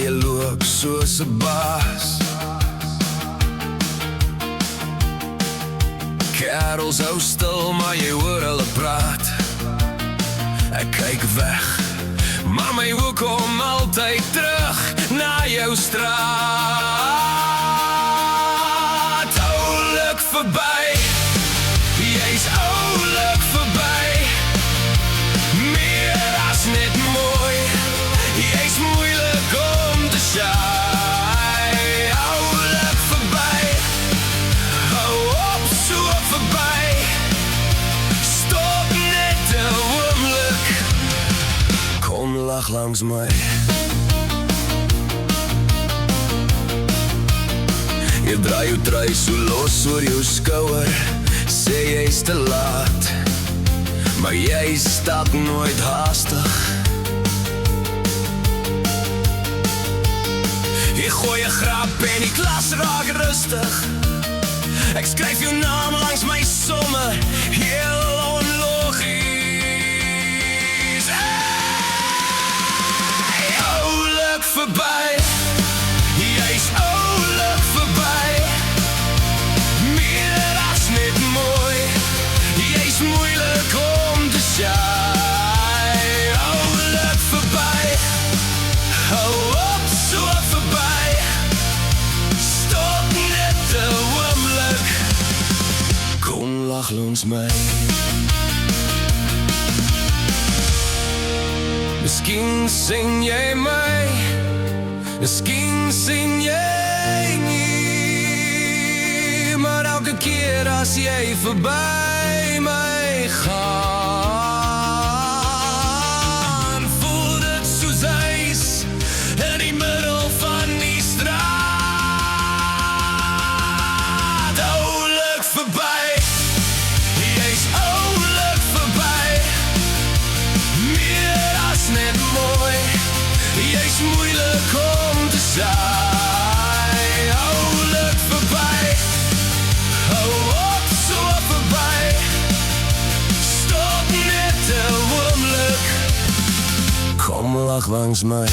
jy loop soos 'n baas. Kerels hou stil, maar jy hoor hulle praat. Ek kyk weg, maar my oë kom altyd terug na jou straat. Oulik verby, jy's oulik verby. Meer as net mooi, jy's moeilik om te shy. Oulik verby, hou op so verby. Stop net 'n oomblik, kom lag langs my. Jy draai jou trui so los oor jou skouer, sê jy's te laat, maar jy stap nooit haastig. Jy gooi 'n grap en die klas raak rustig. Ek skryf jou naam langs my somme, heel onlogies. Hey, oulik verby, jy's oulik verby. Meer as net mooi, jy's moeilik om te shy. Oulik verby, hou op so verby. Stop net 'n oomblik, kom lag langs my. Miskien sien jy my, miskien sien jy nie, maar elke keer as jy verby my gaan, voel dit soos ys in die middel van die straat. Oulik verby, jy's oulik verby. Meer as net mooi, jy's moeilik om te shy. Oulik verby, hou op so verby. Stop net 'n oomblik, kom lag langs my.